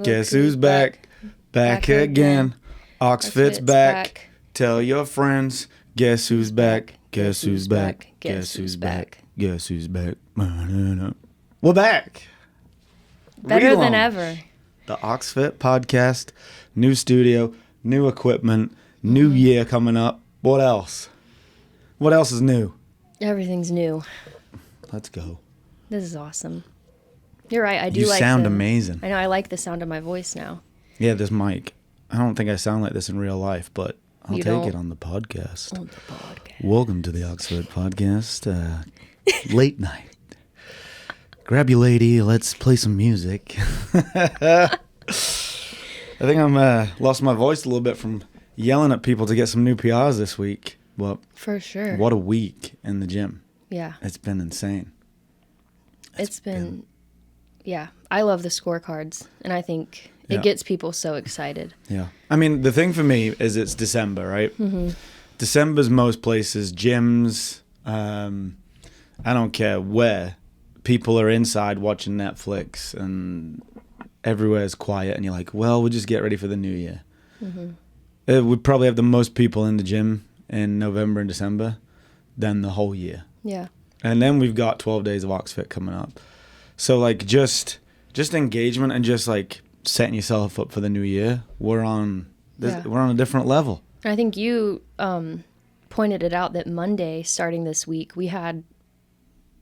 Guess who's back? Back again. OxFit's back. Tell your friends. Guess who's back? Guess who's back? Guess who's back? Guess who's back? We're back. Better than Relaunch. ever. The OxFit podcast. New studio. New equipment. New year coming up. What else? What else is new? Everything's new. Let's go. This is awesome. You're right. I do You like sound amazing. I know. I like the sound of my voice now. Yeah, this mic. I don't think I sound like this in real life, but I'll You take don't. it on the podcast. On the podcast. Welcome to the OxFit podcast. Late night. Grab your lady. Let's play some music. I think I'm lost my voice a little bit from yelling at people to get some new PRs this week. Well, For sure. what a week in the gym. Yeah. It's been insane. It's been. Yeah. I love the scorecards, and I think Yeah. it gets people so excited. Yeah. I mean, the thing for me is it's December, right? Mm-hmm. December's most places, gyms, I don't care where, people are inside watching Netflix and everywhere's quiet and you're like, well, we'll just get ready for the new year. Mm-hmm. We probably have the most people in the gym in November and December than the whole year. Yeah. And then we've got 12 days of OxFit coming up. So like just engagement and just like setting yourself up for the new year, we're on a different level. I think you pointed it out that Monday, starting this week, we had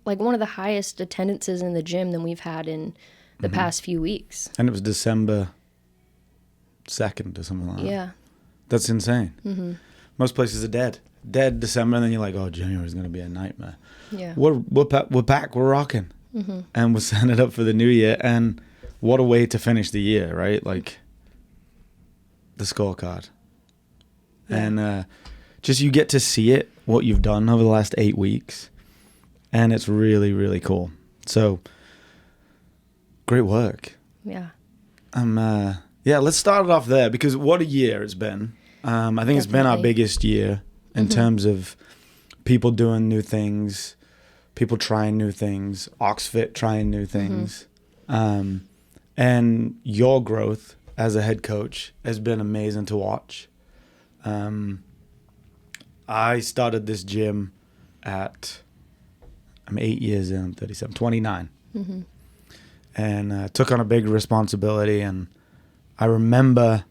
like one of the highest attendances in the gym than we've had in the past few weeks. And it was December 2nd or something like that. Yeah. That's insane. Mm-hmm. Most places are dead. Dead December, and then you're like, oh, January's going to be a nightmare. Yeah. We're back, we're rocking. Mm-hmm. And we're setting it up for the new year. And what a way to finish the year, right? Like, the scorecard. Yeah. And just you get to see it, what you've done over the last 8 weeks. And it's really, really cool. So, great work. Yeah. Let's start it off there because what a year it's been. I think it's been our Definitely. biggest year in terms of people doing new things, people trying new things, OxFit trying new things. And your growth as a head coach has been amazing to watch. I started this gym I'm 8 years in, I'm 37, 29. And took on a big responsibility. And I remember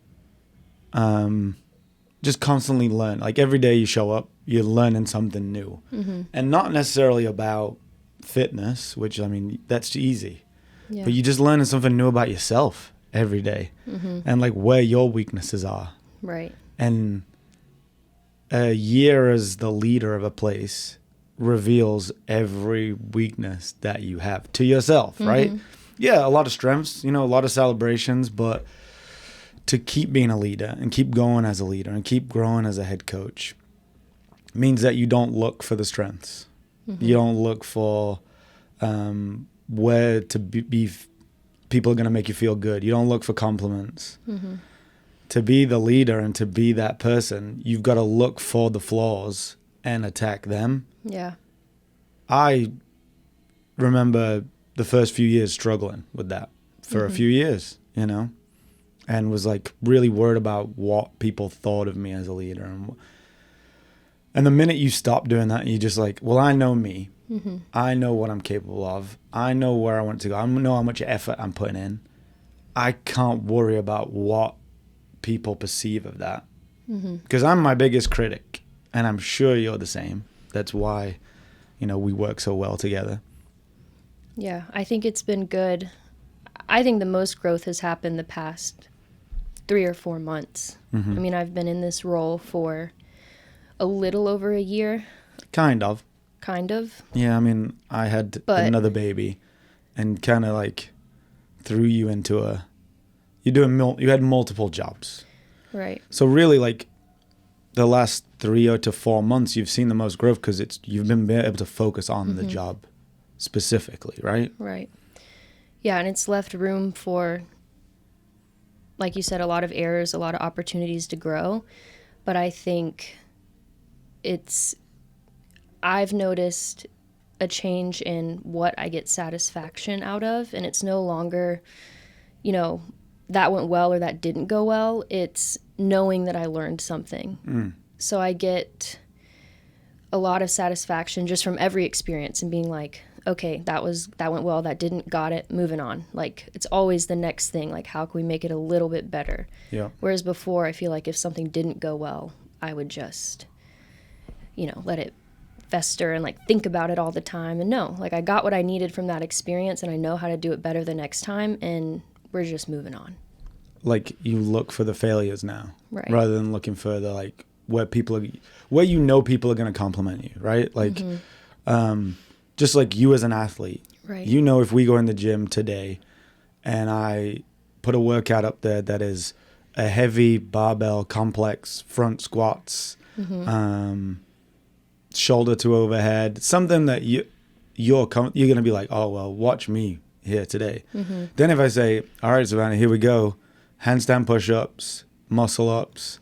just constantly learn. Like every day you show up, you're learning something new. And not necessarily about fitness, which, I mean, that's easy. Yeah. But you're just learning something new about yourself every day. And like where your weaknesses are. Right. And a year as the leader of a place reveals every weakness that you have to yourself, right? Yeah, a lot of strengths, a lot of celebrations, but to keep being a leader and keep going as a leader and keep growing as a head coach means that you don't look for the strengths. You don't look for where to be people are going to make you feel good. You don't look for compliments. To be the leader and to be that person, you've got to look for the flaws and attack them. Yeah. I remember the first few years struggling with that for a few years, and was like really worried about what people thought of me as a leader. And the minute you stop doing that, you're just like, well, I know me. I know what I'm capable of. I know where I want to go. I know how much effort I'm putting in. I can't worry about what people perceive of that because I'm my biggest critic, and I'm sure you're the same. That's why, we work so well together. Yeah. I think it's been good. I think the most growth has happened the past 3 or 4 months. I mean, I've been in this role for a little over a year. Kind of. Yeah, I mean, I had another baby and kind of like threw you into you had multiple jobs. Right. So really like the last 3 to 4 months, you've seen the most growth because you've been able to focus on the job specifically, right? Right. Yeah, and it's left room for, like you said, a lot of errors, a lot of opportunities to grow. But I think I've noticed a change in what I get satisfaction out of, and it's no longer, that went well or that didn't go well. It's knowing that I learned something. So I get a lot of satisfaction just from every experience and being like, okay, that went well, that didn't, got it, moving on. Like, it's always the next thing. Like, how can we make it a little bit better? Yeah. Whereas before, I feel like if something didn't go well, I would just, let it fester and like think about it all the time. And no, like I got what I needed from that experience and I know how to do it better the next time, and we're just moving on. Like, you look for the failures now, right? Rather than looking for the like where people are going to compliment you, right? Like, just like you as an athlete, right? If we go in the gym today and I put a workout up there that is a heavy barbell complex front squats, shoulder to overhead, something that you're going to be like, oh, well, watch me here today. Then if I say, all right, Savannah, here we go, handstand push-ups, muscle ups,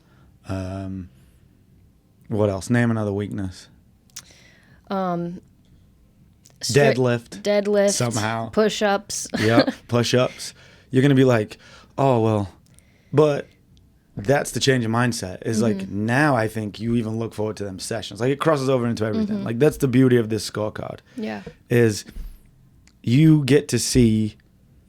what else? Name another weakness. Deadlift somehow, push-ups. Yeah, push-ups. You're going to be like, oh, well, but that's the change of mindset is like, now I think you even look forward to them sessions. Like, it crosses over into everything. Like, that's the beauty of this scorecard. Yeah. Is you get to see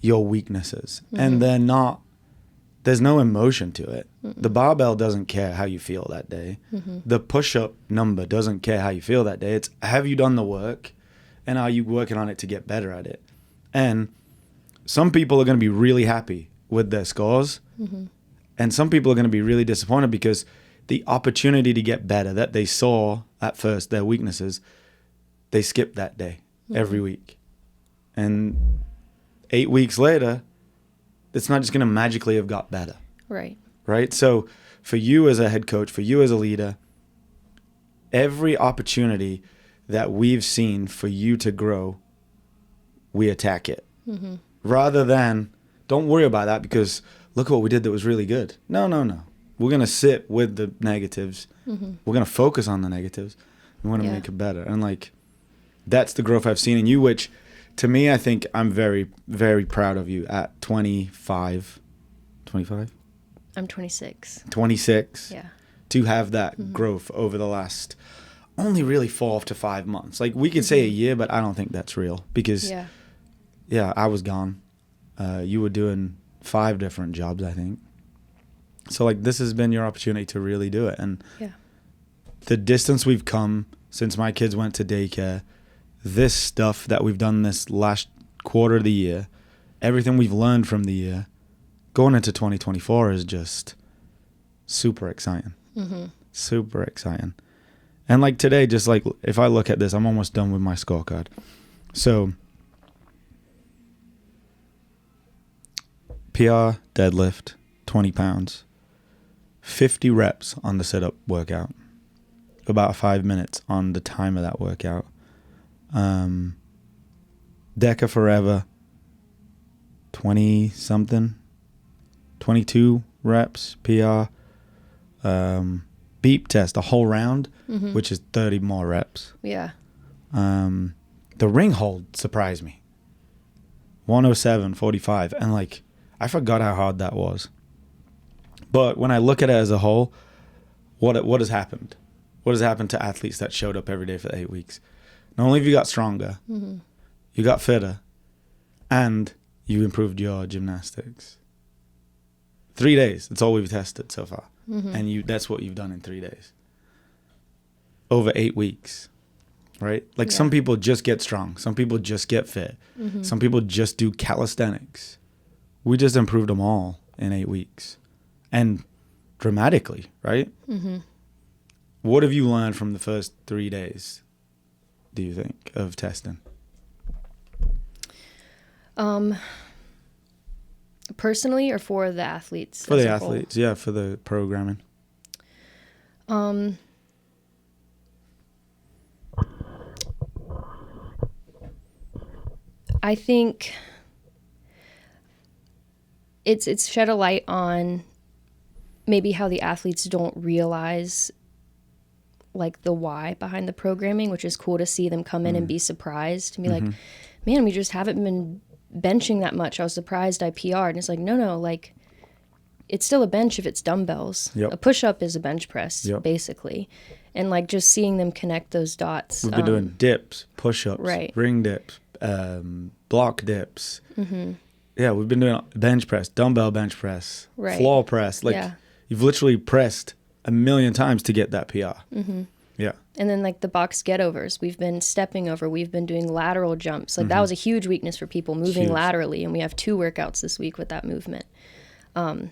your weaknesses and there's no emotion to it. The barbell doesn't care how you feel that day. The push-up number doesn't care how you feel that day. It's, have you done the work and are you working on it to get better at it? And some people are going to be really happy with their scores. And some people are going to be really disappointed because the opportunity to get better that they saw at first, their weaknesses, they skipped that day every week. And 8 weeks later, it's not just going to magically have got better. Right. Right? So for you as a head coach, for you as a leader, every opportunity that we've seen for you to grow, we attack it. Rather than, don't worry about that because look what we did that was really good. No. We're going to sit with the negatives. We're going to focus on the negatives. We want to make it better. And like, that's the growth I've seen in you, which to me, I think I'm very, very proud of you at 25. 25? I'm 26. 26. Yeah. To have that growth over the last only really 4 to 5 months. Like, we could say a year, but I don't think that's real because, I was gone. You were doing 5 different jobs, I think. So, like, this has been your opportunity to really do it. And the distance we've come since my kids went to daycare, this stuff that we've done this last quarter of the year, everything we've learned from the year, going into 2024 is just super exciting. Super exciting. And like today, just like if I look at this, I'm almost done with my scorecard. So PR deadlift, 20 pounds, 50 reps on the sit-up workout, about 5 minutes on the time of that workout. Deca Forever, 20 something, 22 reps, PR. Beep test, a whole round, which is 30 more reps. Yeah. The ring hold surprised me. 107.45. And like, I forgot how hard that was. But when I look at it as a whole, what has happened? What has happened to athletes that showed up every day for 8 weeks? Not only have you got stronger, you got fitter, and you improved your gymnastics. 3 days. That's all we've tested so far. And that's what you've done in 3 days. Over 8 weeks. Right? Like some people just get strong. Some people just get fit. Some people just do calisthenics. We just improved them all in 8 weeks. And dramatically, right? What have you learned from the first 3 days, do you think, of testing? Personally or for the athletes? For the athletes, yeah, for the programming. I think it's shed a light on maybe how the athletes don't realize like the why behind the programming, which is cool to see them come in and be surprised and be like, man, we just haven't been benching that much. I was surprised I PR'd. And it's like, no, like it's still a bench if it's dumbbells. Yep. A push-up is a bench press, Yep. basically. And like just seeing them connect those dots. We've been doing dips, push-ups, Right. ring dips, block dips. Yeah, we've been doing bench press, dumbbell bench press, Right. floor press. Like Yeah. you've literally pressed 1,000,000 times to get that PR. Yeah. And then like the box get-overs, we've been stepping over, we've been doing lateral jumps. Like that was a huge weakness for people, moving Huge. laterally. And we have 2 workouts this week with that movement. And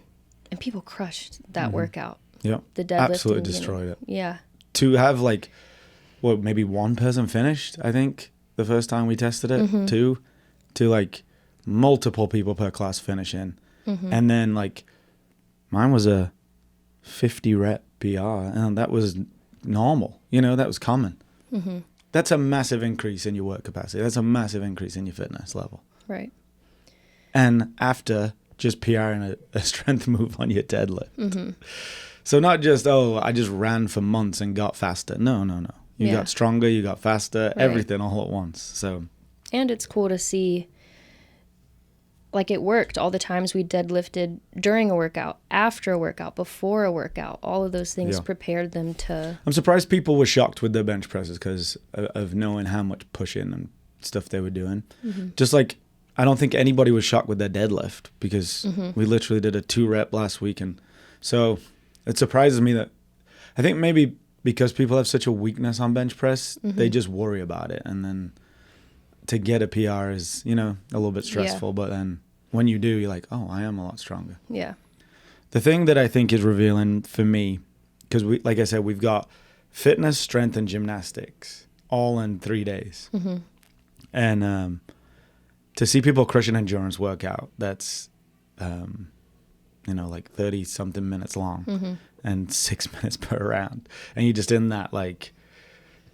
people crushed that workout. Yeah. The deadlifting. Absolutely destroyed it. Yeah. To have like, what, maybe one person finished, I think, the first time we tested it. 2, to like multiple people per class finishing. And then like mine was a 50 rep PR, and that was normal. That was common. That's a massive increase in your work capacity. That's a massive increase in your fitness level. Right. And after just PRing a strength move on your deadlift. So not just, I just ran for months and got faster. No. You got stronger, you got faster, everything all at once. So. And it's cool to see, like it worked all the times we deadlifted during a workout, after a workout, before a workout. All of those things prepared them to. I'm surprised people were shocked with their bench presses because of knowing how much pushing and stuff they were doing. Just like, I don't think anybody was shocked with their deadlift because we literally did a 2 rep last week. And so it surprises me that, I think maybe because people have such a weakness on bench press, they just worry about it. And then to get a PR is, a little bit stressful. But then when you do, you're like, oh, I am a lot stronger. Yeah. The thing that I think is revealing for me, because like I said, we've got fitness, strength, and gymnastics all in 3 days. And to see people crush an endurance workout that's, like 30 something minutes long and 6 minutes per round. And you're just in that like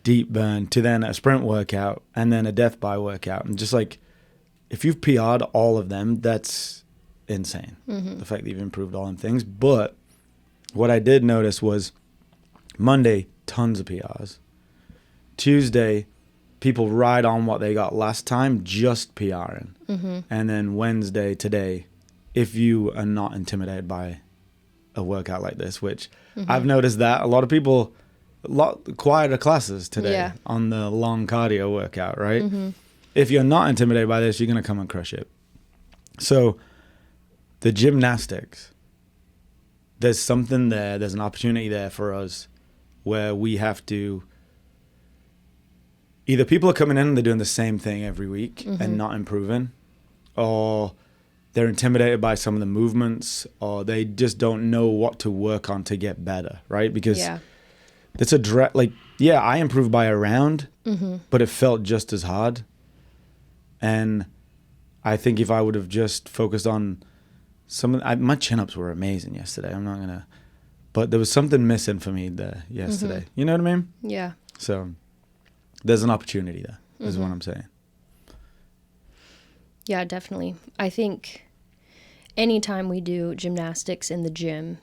deep burn to then a sprint workout and then a death by workout. And just like, if you've PR'd all of them, that's insane. The fact that you've improved all them things. But what I did notice was Monday, tons of PRs. Tuesday, people ride on what they got last time, just PRing. And then Wednesday, today, if you are not intimidated by a workout like this, which I've noticed that a lot of people, a lot quieter classes today on the long cardio workout, right? If you're not intimidated by this, you're going to come and crush it. So the gymnastics, there's something there, there's an opportunity there for us where we have to, either people are coming in and they're doing the same thing every week and not improving, or they're intimidated by some of the movements, or they just don't know what to work on to get better, right? Because it's I improved by a round, but it felt just as hard. And I think if I would have just focused on my chin-ups were amazing yesterday. But there was something missing for me there yesterday. You know what I mean? Yeah. So there's an opportunity there, is what I'm saying. Yeah, definitely. I think anytime we do gymnastics in the gym,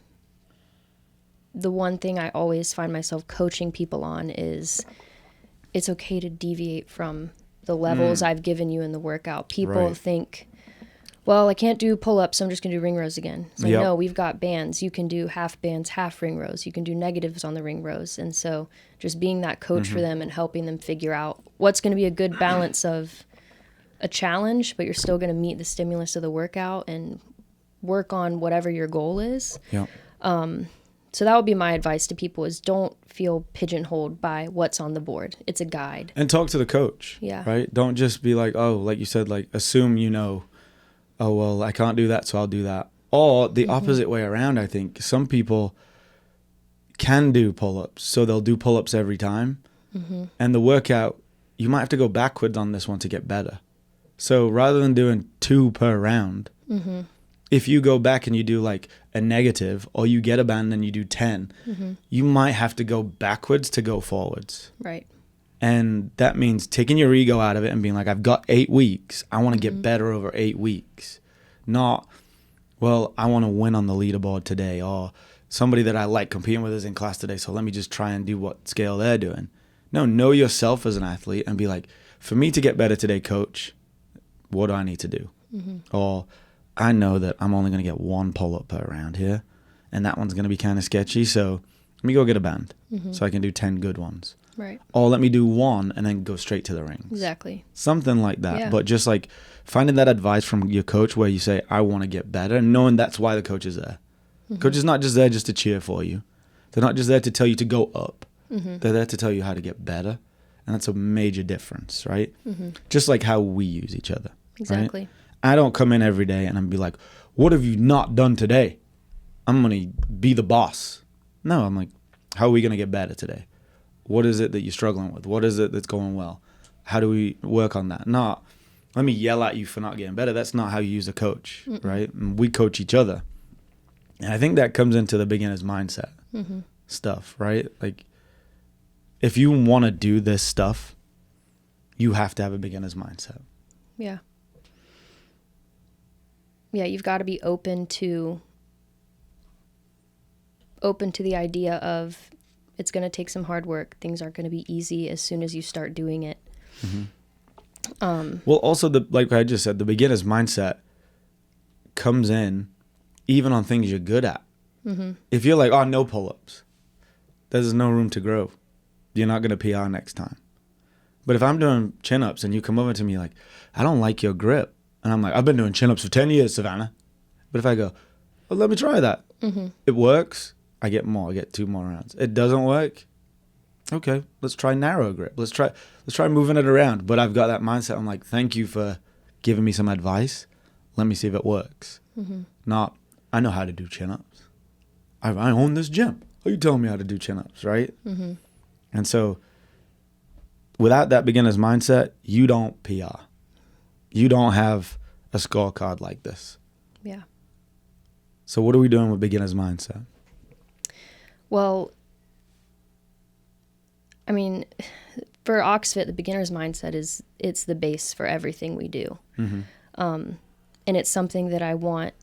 the one thing I always find myself coaching people on is it's okay to deviate from the levels I've given you in the workout. People think, well, I can't do pull-ups, so I'm just going to do ring rows again. It's like, no, we've got bands. You can do half bands, half ring rows. You can do negatives on the ring rows. And so just being that coach for them and helping them figure out what's going to be a good balance of a challenge, but you're still going to meet the stimulus of the workout and work on whatever your goal is. So that would be my advice to people is don't feel pigeonholed by what's on the board. It's a guide. And talk to the coach. Yeah. Right? Don't just be like, oh, like you said, like assume oh, well, I can't do that, so I'll do that. Or the opposite way around, I think. Some people can do pull-ups, so they'll do pull-ups every time. And the workout, you might have to go backwards on this one to get better. So rather than doing 2 per round, if you go back and you do like a negative, or you get a band and you do 10, you might have to go backwards to go forwards. Right. And that means taking your ego out of it and being like, I've got 8 weeks. I want to get better over 8 weeks. Not, well, I want to win on the leaderboard today, or somebody that I like competing with is in class today, so let me just try and do what scale they're doing. No, know yourself as an athlete and be like, for me to get better today, coach, what do I need to do? Or I know that I'm only going to get one pull-up per round here, and that one's going to be kind of sketchy, so let me go get a band so I can do 10 good ones. Right. Or let me do one and then go straight to the rings. Exactly. Something like that. Yeah. But just like finding that advice from your coach where you say, I want to get better, and knowing that's why the coach is there. Coach is not just there just to cheer for you. They're not just there to tell you to go up. They're there to tell you how to get better. And that's a major difference, right? Just like how we use each other. Exactly. Right? I don't come in every day and I'm be like, what have you not done today? I'm going to be the boss. No, I'm like, how are we going to get better today? What is it that you're struggling with? What is it that's going well? How do we work on that? Not, let me yell at you for not getting better. That's not how you use a coach, right? And we coach each other. And I think that comes into the beginner's mindset stuff, right? Like, if you want to do this stuff, you have to have a beginner's mindset. Yeah. Yeah, you've got to be open to the idea of it's going to take some hard work. Things aren't going to be easy as soon as you start doing it. Well, also, like I just said, the beginner's mindset comes in even on things you're good at. If you're like, oh, no pull-ups, there's no room to grow. You're not going to PR next time. But if I'm doing chin-ups and you come over to me like, I don't like your grip. And I'm like, I've been doing chin-ups for 10 years, Savannah. But if I go, well, let me try that. It works. I get 2 more rounds. It doesn't work. Okay, let's try narrow grip. Let's try moving it around. But I've got that mindset. I'm like, thank you for giving me some advice. Let me see if it works. Not, I know how to do chin-ups. I own this gym. Are you telling me how to do chin-ups, right? And so without that beginner's mindset, you don't PR. You don't have a scorecard like this. Yeah. So what are we doing with beginner's mindset? Well, I mean, for OxFit, the beginner's mindset it's the base for everything we do. And it's something that I want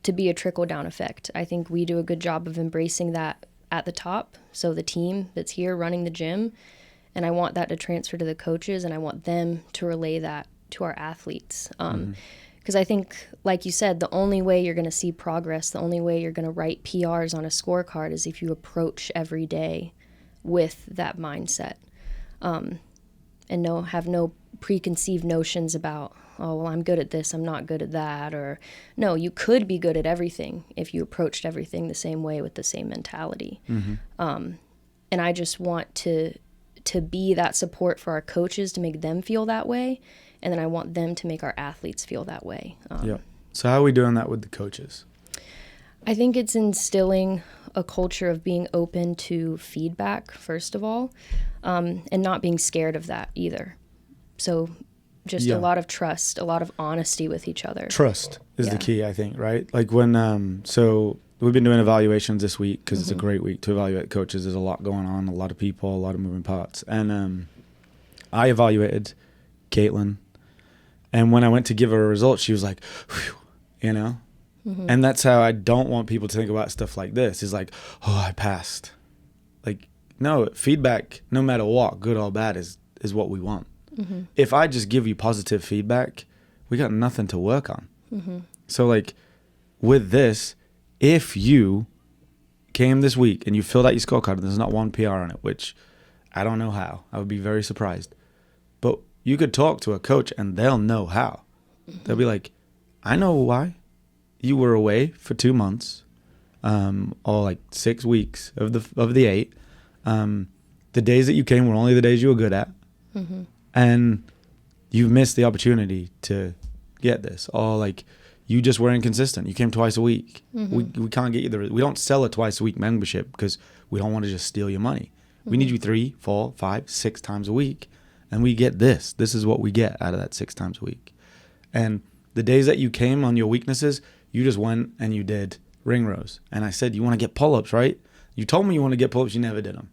to be a trickle-down effect. I think we do a good job of embracing that at the top. So the team that's here running the gym, and I want that to transfer to the coaches, and I want them to relay that to our athletes. Because I think, like you said, the only way you're going to see progress, the only way you're going to write PRs on a scorecard is if you approach every day with that mindset, and have no preconceived notions about, oh, well, I'm good at this, I'm not good at that. Or no, you could be good at everything if you approached everything the same way with the same mentality. And I just want to be that support for our coaches, to make them feel that way. And then I want them to make our athletes feel that way. So how are we doing that with the coaches? I think it's instilling a culture of being open to feedback, first of all, and not being scared of that either. So just a lot of trust, a lot of honesty with each other. Trust is the key, I think, right? Like when, so we've been doing evaluations this week because it's a great week to evaluate coaches. There's a lot going on, a lot of people, a lot of moving parts. And I evaluated Caitlin. And when I went to give her a result, she was like, whew, you know? And that's how I don't want people to think about stuff like this. Is like, oh, I passed. Like, no, feedback, no matter what, good or bad, is what we want. If I just give you positive feedback, we got nothing to work on. So, like, with this, if you came this week and you filled out your scorecard and there's not one PR on it, which I don't know how, I would be very surprised. But you could talk to a coach and they'll know how. They'll be like, I know why. You were away for 2 months, or like 6 weeks of the 8. The days that you came were only the days you were good at. And you've missed the opportunity to get this. Or like, you just were inconsistent. You came twice a week. We can't get you we don't sell a twice a week membership because we don't want to just steal your money. We need you 3, 4, 5, 6 times a week. And we get this. This is what we get out of that 6 times a week. And the days that you came on your weaknesses, you just went and you did ring rows. And I said, you want to get pull-ups, right? You told me you want to get pull-ups. You never did them.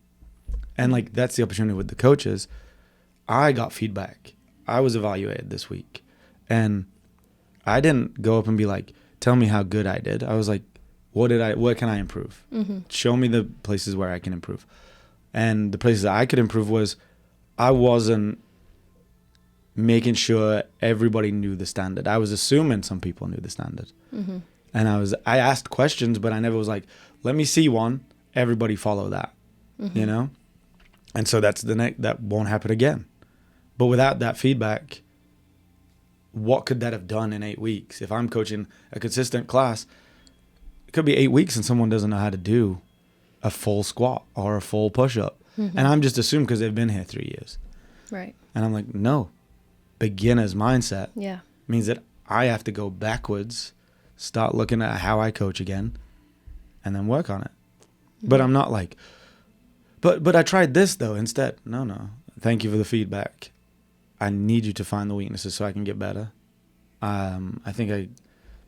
And like, that's the opportunity with the coaches. I got feedback. I was evaluated this week. And I didn't go up and be like, tell me how good I did. I was like, what can I improve? Show me the places where I can improve. And the places that I could improve was, I wasn't making sure everybody knew the standard. I was assuming some people knew the standard. Mm-hmm. And I asked questions, but I never was like, let me see one. Everybody follow that, Mm-hmm. you know? And so that's that won't happen again. But without that feedback, what could that have done in 8 weeks? If I'm coaching a consistent class, it could be 8 weeks and someone doesn't know how to do a full squat or a full push-up. Mm-hmm. And I'm just assuming because they've been here 3 years. Right. And I'm like, no. Beginner's mindset Yeah. means that I have to go backwards, start looking at how I coach again, and then work on it. Mm-hmm. But I'm not like, but I tried this though instead. No. Thank you for the feedback. I need you to find the weaknesses so I can get better. I think I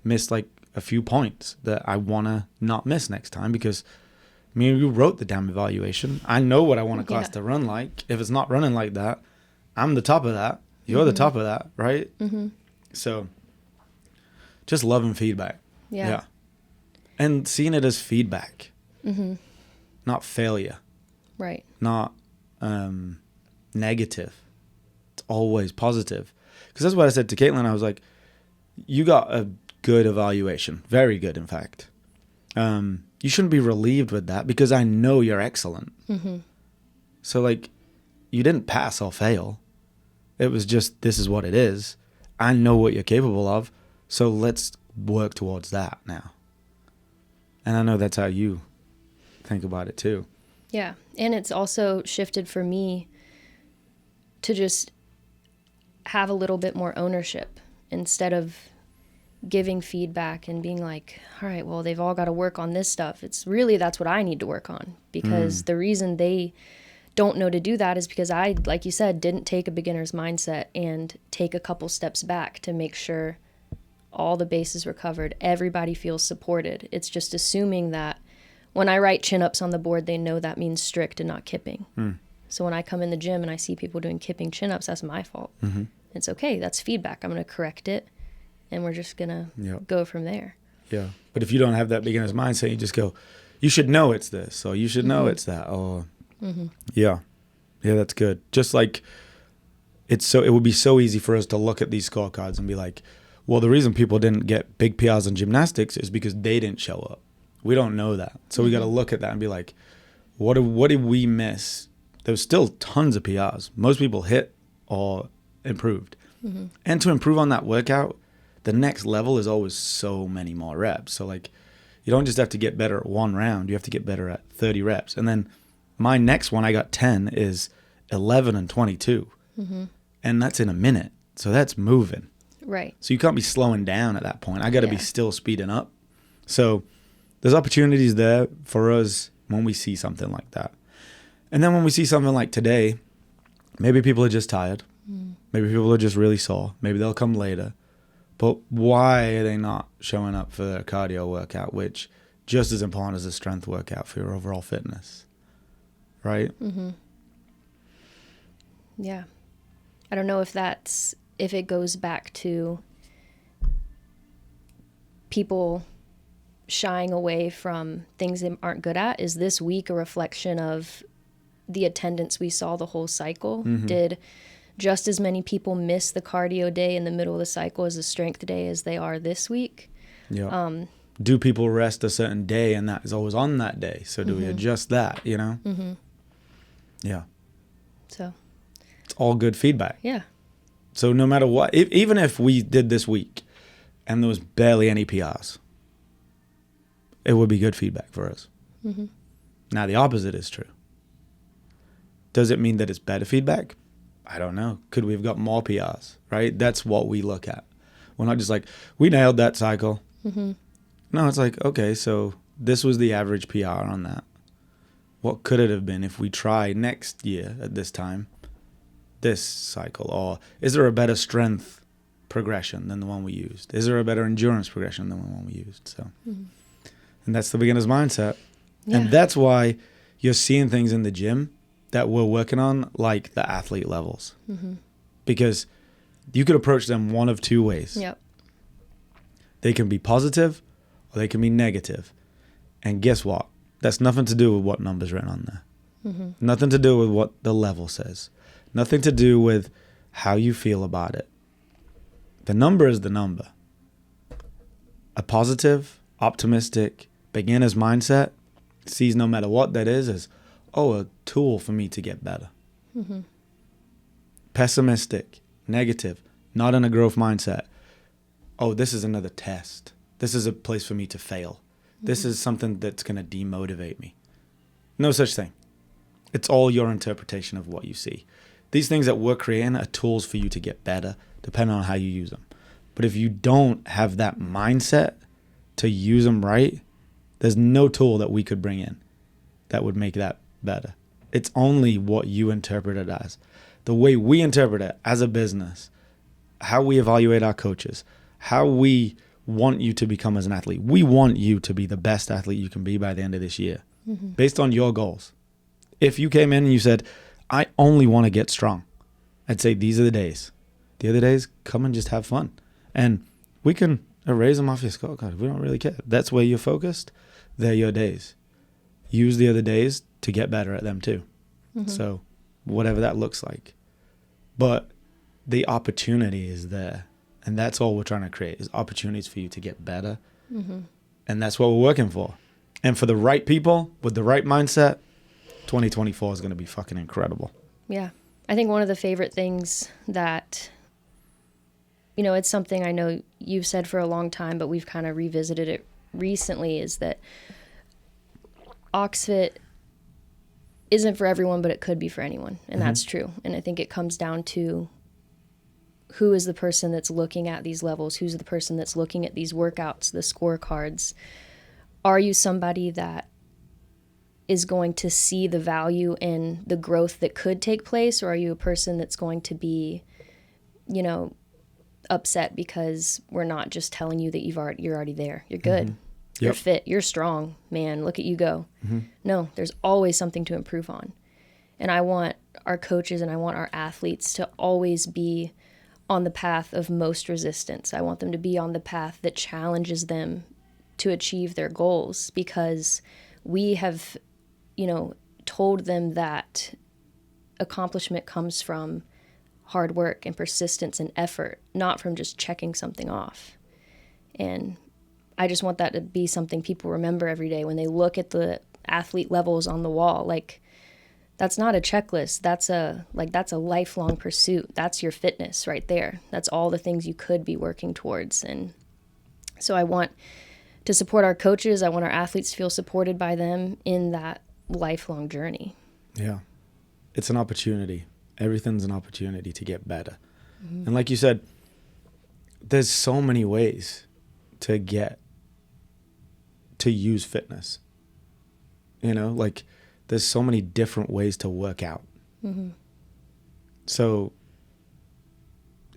missed like a few points that I want to not miss next time because me and you wrote the damn evaluation. I know what I want a class to run like. If it's not running like that, I'm the top of that. You're the top of that, right? Mm-hmm. So just loving feedback. Yeah. And seeing it as feedback, Mm-hmm. not failure, Right. not negative. It's always positive. Because that's what I said to Caitlin. I was like, you got a good evaluation. Very good, in fact. You shouldn't be relieved with that because I know you're excellent. Mm-hmm. So, like, you didn't pass or fail. It was just, this is what it is. I know what you're capable of. So let's work towards that now. And I know that's how you think about it too. Yeah. And it's also shifted for me to just have a little bit more ownership instead of giving feedback and being like, all right, well, they've all got to work on this stuff. It's really, that's what I need to work on because the reason they don't know to do that is because I, like you said, didn't take a beginner's mindset and take a couple steps back to make sure all the bases were covered. Everybody feels supported. It's just assuming that when I write chin-ups on the board, they know that means strict and not kipping. So when I come in the gym and I see people doing kipping chin-ups, that's my fault. Mm-hmm. It's okay. That's feedback. I'm going to correct it, and we're just going to go from there. Yeah. But if you don't have that beginner's mindset, you just go, you should know it's this, or you should know it's that. Or yeah, that's good. Just like it would be so easy for us to look at these scorecards and be like, well, the reason people didn't get big PRs in gymnastics is because they didn't show up. We don't know that. So we got to look at that and be like, what did we miss? There's still tons of PRs. Most people hit or improved. And to improve on that workout, the next level is always so many more reps. So like, you don't just have to get better at one round. You have to get better at 30 reps. And then my next one, I got 10, is 11 and 22. And that's in a minute. So that's moving. Right. So you can't be slowing down at that point. I got to be still speeding up. So there's opportunities there for us when we see something like that. And then when we see something like today, maybe people are just tired. Maybe people are just really sore. Maybe they'll come later. But why are they not showing up for their cardio workout, which just as important as a strength workout for your overall fitness? Right? Yeah. I don't know if it goes back to people shying away from things they aren't good at. Is this week a reflection of the attendance we saw the whole cycle? Did just as many people miss the cardio day in the middle of the cycle as the strength day as they are this week? Yeah. Do people rest a certain day and that is always on that day? So do we adjust that, you know? Yeah. So it's all good feedback. Yeah. So no matter what, even if we did this week and there was barely any PRs, it would be good feedback for us. Now the opposite is true. Does it mean that it's better feedback? I don't know. Could we have got more PRs, right? That's what we look at. We're not just like, we nailed that cycle. No, it's like, okay, so this was the average PR on that. What could it have been if we try next year at this time, this cycle? Or is there a better strength progression than the one we used? Is there a better endurance progression than the one we used? So, and that's the beginner's mindset. Yeah. And that's why you're seeing things in the gym that we're working on, like the athlete levels. Because you could approach them one of two ways. Yep. They can be positive or they can be negative. And guess what? That's nothing to do with what number's written on there. Nothing to do with what the level says. Nothing to do with how you feel about it. The number is the number. A positive, optimistic, beginner's mindset sees no matter what that is as, a tool for me to get better. Mm-hmm. Pessimistic, negative, not in a growth mindset. This is another test. This is a place for me to fail. Mm-hmm. This is something that's going to demotivate me. No such thing. It's all your interpretation of what you see. These things that we're creating are tools for you to get better, depending on how you use them. But if you don't have that mindset to use them right, there's no tool that we could bring in that would make that better. It's only what you interpret it as. The way we interpret it as a business, how we evaluate our coaches, how we want you to become as an athlete. We want you to be the best athlete you can be by the end of this year, based on your goals. If you came in and you said, I only want to get strong, I'd say these are the days. The other days, come and just have fun. And we can erase them off your scorecard. We don't really care. That's where you're focused. They're your days. Use the other days to get better at them too. Mm-hmm. So whatever that looks like. But the opportunity is there. And that's all we're trying to create is opportunities for you to get better. Mm-hmm. And that's what we're working for. And for the right people with the right mindset, 2024 is going to be fucking incredible. Yeah. I think one of the favorite things that, it's something I know you've said for a long time, but we've kind of revisited it recently, is that OxFit isn't for everyone, but it could be for anyone. And that's true. And I think it comes down to who is the person that's looking at these levels? Who's the person that's looking at these workouts, the scorecards? Are you somebody that is going to see the value in the growth that could take place? Or are you a person that's going to be, upset because we're not just telling you that you're already there? You're good. Mm-hmm. You're fit. You're strong, man. Look at you go. Mm-hmm. No, there's always something to improve on. And I want our coaches and I want our athletes to always be on the path of most resistance. I want them to be on the path that challenges them to achieve their goals, because we have, told them that accomplishment comes from hard work and persistence and effort, not from just checking something off. And I just want that to be something people remember every day when they look at the athlete levels on the wall. Like, that's not a checklist. That's a lifelong pursuit. That's your fitness right there. That's all the things you could be working towards. And so I want to support our coaches. I want our athletes to feel supported by them in that lifelong journey. Yeah. It's an opportunity. Everything's an opportunity to get better. Mm-hmm. And like you said, there's so many ways to use fitness. There's so many different ways to work out. Mm-hmm. So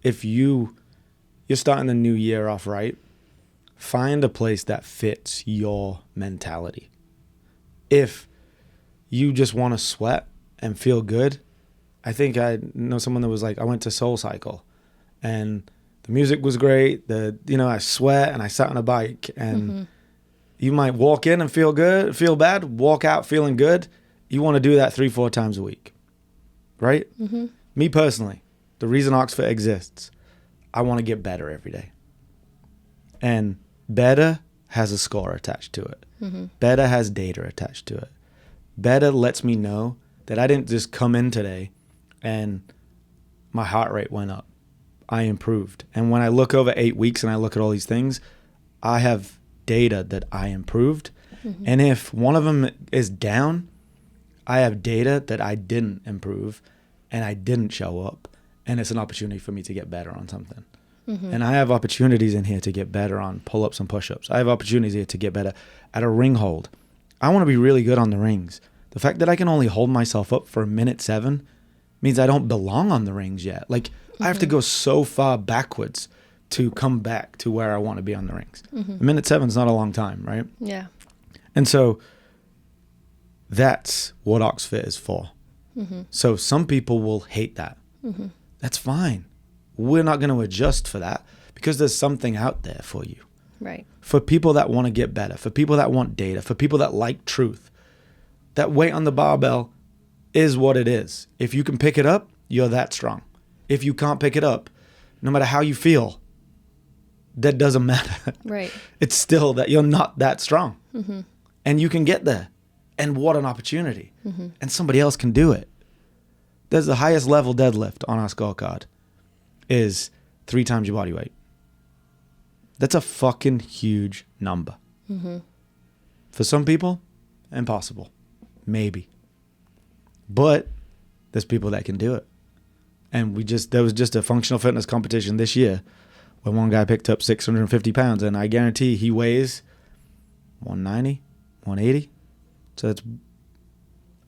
if you're starting the new year off right, find a place that fits your mentality. If you just want to sweat and feel good, I think I know someone that was like, I went to Soul Cycle and the music was great. I sweat and I sat on a bike, and you might walk in and feel good, feel bad, walk out feeling good. You want to do that 3-4 times a week, right? Mm-hmm. Me personally, the reason OxFit exists, I want to get better every day. And better has a score attached to it. Mm-hmm. Better has data attached to it. Better lets me know that I didn't just come in today and my heart rate went up. I improved. And when I look over 8 weeks and I look at all these things, I have data that I improved. Mm-hmm. And if one of them is down, I have data that I didn't improve and I didn't show up. And it's an opportunity for me to get better on something. Mm-hmm. And I have opportunities in here to get better on pull-ups and push-ups. I have opportunities here to get better at a ring hold. I want to be really good on the rings. The fact that I can only hold myself up for 1:07 means I don't belong on the rings yet. I have to go so far backwards to come back to where I want to be on the rings. Mm-hmm. 1:07 is not a long time, right? Yeah. And so that's what OxFit is for. Mm-hmm. So some people will hate that. Mm-hmm. That's fine. We're not going to adjust for that because there's something out there for you. Right. For people that want to get better, for people that want data, for people that like truth. That weight on the barbell is what it is. If you can pick it up, you're that strong. if you can't pick it up, no matter how you feel, that doesn't matter. Right. It's still that you're not that strong. And you can get there. And what an opportunity. And somebody else can do it. There's the highest level deadlift on our scorecard is 3 times your body weight. That's a fucking huge number. For some people, impossible. Maybe. But there's people that can do it. And there was just a functional fitness competition this year where one guy picked up 650 pounds, and I guarantee he weighs 190, 180. So that's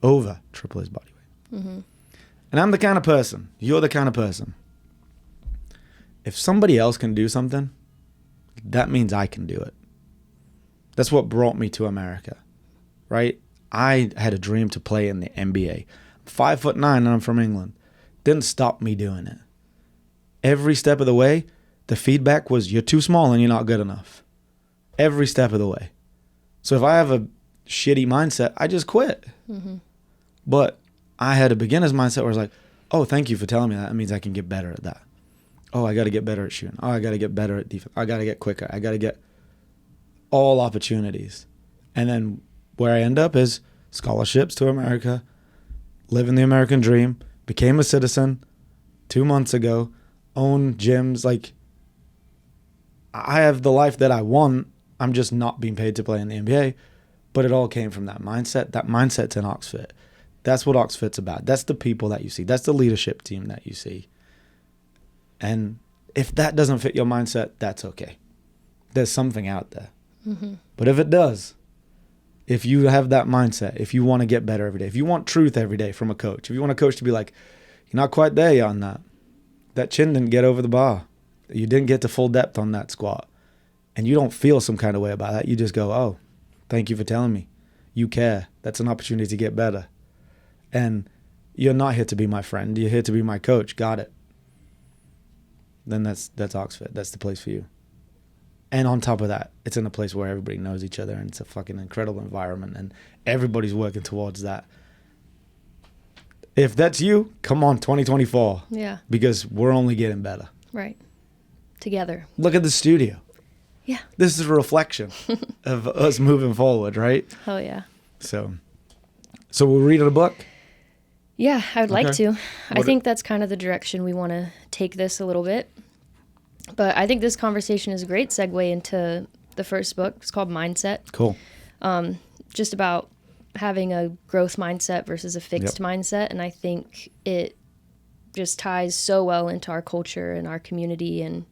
over triple his body weight. And I'm the kind of person, you're the kind of person, if somebody else can do something, that means I can do it. That's what brought me to America, right? I had a dream to play in the NBA. 5'9" and I'm from England. Didn't stop me doing it. Every step of the way, the feedback was, you're too small and you're not good enough. Every step of the way. So if I have a shitty mindset, I just quit. But I had a beginner's mindset where I was like, oh, thank you for telling me that. That means I can get better at that. Oh, I got to get better at shooting. Oh, I got to get better at defense. I got to get quicker. I got to get all opportunities. And then where I end up is scholarships to America, living the American dream, became a citizen 2 months ago, own gyms. Like, I have the life that I want. I'm just not being paid to play in the NBA. But it all came from that mindset. That mindset's in OxFit. That's what OxFit's about. That's the people that you see. That's the leadership team that you see. And if that doesn't fit your mindset, that's okay. There's something out there. But if it does, if you have that mindset, if you want to get better every day, if you want truth every day from a coach, if you want a coach to be like, you're not quite there yet on that. That chin didn't get over the bar. You didn't get to full depth on that squat. And you don't feel some kind of way about that. You just go, oh, thank you for telling me. You care. That's an opportunity to get better. And you're not here to be my friend. You're here to be my coach. Got it. Then that's OxFit. That's the place for you. And on top of that, it's in a place where everybody knows each other, and it's a fucking incredible environment, and everybody's working towards that. If that's you, come on, 2024. Yeah. Because we're only getting better. Right. Together. Look at the studio. Yeah. This is a reflection of us moving forward, right? Oh, yeah. So we'll read a book? Yeah, I would like Okay. to. I think that's kind of the direction we want to take this a little bit. But I think this conversation is a great segue into the first book. It's called Mindset. Cool. Just about having a growth mindset versus a fixed mindset. And I think it just ties so well into our culture and our community. And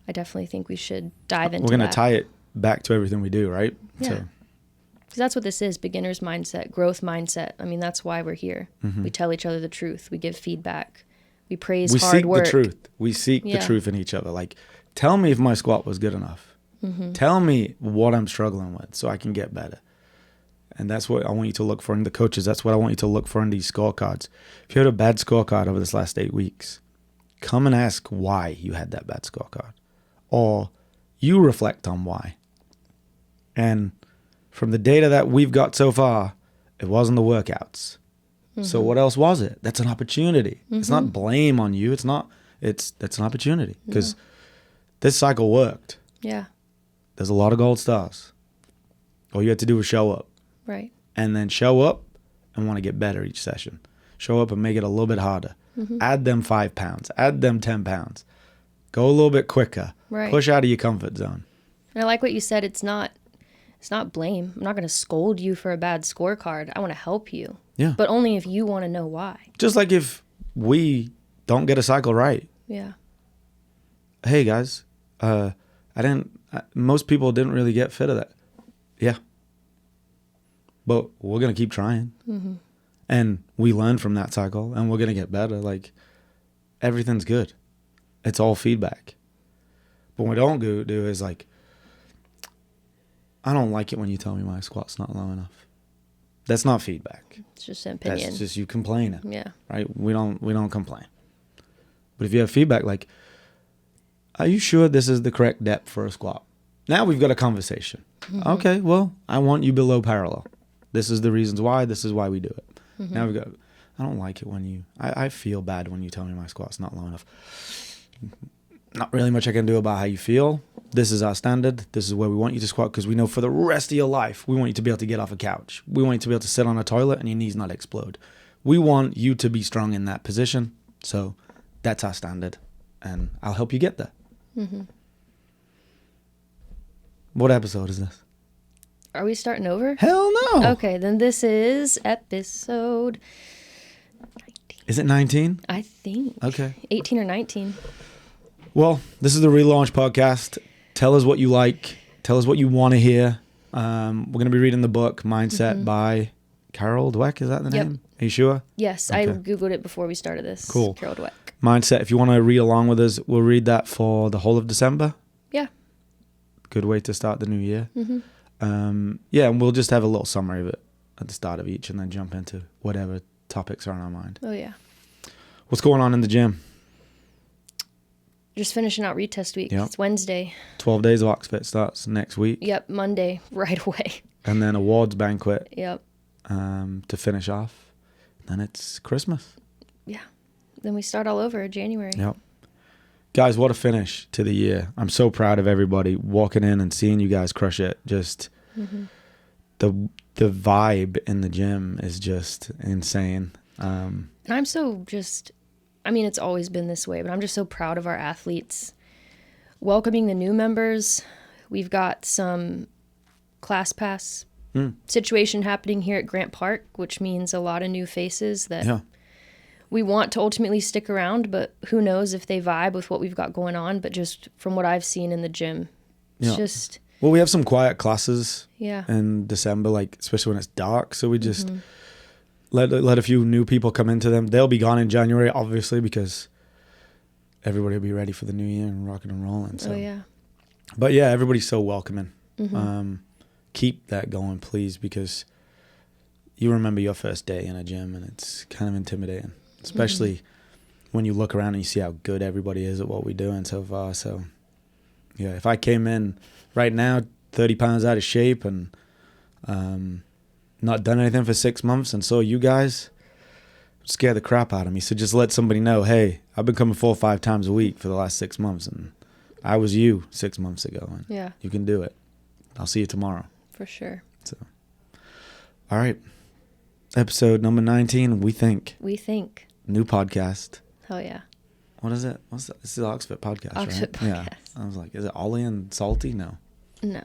I definitely think we should dive into that. We're going to tie it back to everything we do, right? Yeah. Because that's what this is, beginner's mindset, growth mindset. I mean, that's why we're here. We tell each other the truth. We give feedback. We praise hard work. We seek the truth. We seek the truth in each other. Like, tell me if my squat was good enough. Tell me what I'm struggling with so I can get better. And that's what I want you to look for in the coaches. That's what I want you to look for in these scorecards. If you had a bad scorecard over this last 8 weeks, come and ask why you had that bad scorecard. Or you reflect on why. And from the data that we've got so far, it wasn't the workouts. So what else was it? That's an opportunity. It's not blame on you. That's an opportunity because this cycle worked. Yeah. There's a lot of gold stars. All you had to do was show up. Right. And then show up and want to get better each session. Show up and make it a little bit harder. Add them 5 pounds. Add them 10 pounds. Go a little bit quicker. Right. Push out of your comfort zone. And I like what you said. It's not blame. I'm not going to scold you for a bad scorecard. I want to help you. Yeah. But only if you want to know why. Just like if we don't get a cycle right. Yeah. Hey guys, most people didn't really get fit of that. Yeah. But we're going to keep trying. And we learn from that cycle and we're going to get better. Like, everything's good. It's all feedback. But what we don't do is like, I don't like it when you tell me my squat's not low enough. That's not feedback. It's just an opinion. That's just you complaining. Yeah. Right? We don't complain. But if you have feedback like, are you sure this is the correct depth for a squat? Now we've got a conversation. Okay, well, I want you below parallel. This is the reasons why. This is why we do it. Now we go, I don't like it when you, I feel bad when you tell me my squat's not low enough. Not really much I can do about how you feel. This is our standard. This is where we want you to squat, because we know for the rest of your life, we want you to be able to get off a couch. We want you to be able to sit on a toilet and your knees not explode. We want you to be strong in that position. So that's our standard, and I'll help you get there. Mm-hmm. What episode is this? Are we starting over? Hell no. Okay, then this is episode 19. Is it 19? I think. Okay. 18 or 19. Well, this is the Relaunch podcast. Tell us what you like. Tell us what you want to hear. We're going to be reading the book Mindset by Carol Dweck. Is that the name? Are you sure? Yes, okay. I Googled it before we started this. Cool. Carol Dweck. Mindset. If you want to read along with us, we'll read that for the whole of December. Yeah. Good way to start the new year. Mm-hmm. And we'll just have a little summary of it at the start of each and then jump into whatever topics are on our mind. Oh, yeah. What's going on in the gym? Just finishing out retest week. Yep. It's Wednesday. 12 days of OxFit starts next week. Yep, Monday, right away. And then awards banquet. Yep. To finish off. Then it's Christmas. Yeah. Then we start all over January. Yep. Guys, what a finish to the year. I'm so proud of everybody walking in and seeing you guys crush it. Just the vibe in the gym is just insane. And I'm so just... I mean, it's always been this way, but I'm just so proud of our athletes. Welcoming the new members. We've got some class pass situation happening here at Grant Park, which means a lot of new faces that we want to ultimately stick around, but who knows if they vibe with what we've got going on. But just from what I've seen in the gym, it's just... Well, we have some quiet classes in December, like especially when it's dark. So we just... Let a few new people come into them. They'll be gone in January, obviously, because everybody will be ready for the new year and rocking and rolling. So. Oh, yeah. But, yeah, everybody's so welcoming. Keep that going, please, because you remember your first day in a gym, and it's kind of intimidating, especially when you look around and you see how good everybody is at what we're doing so far. So, yeah, if I came in right now 30 pounds out of shape and not done anything for 6 months and saw you guys, scare the crap out of me. So just let somebody know, hey, I've been coming 4 or 5 times a week for the last 6 months, and I was you 6 months ago, and you can do it. I'll see you tomorrow. For sure. So, all right. Episode number 19, We Think. New podcast. Hell yeah. What is it? What's that? This is the OxFit podcast, OxFit right? podcast. Yeah. I was like, is it Ollie and Salty? No. No.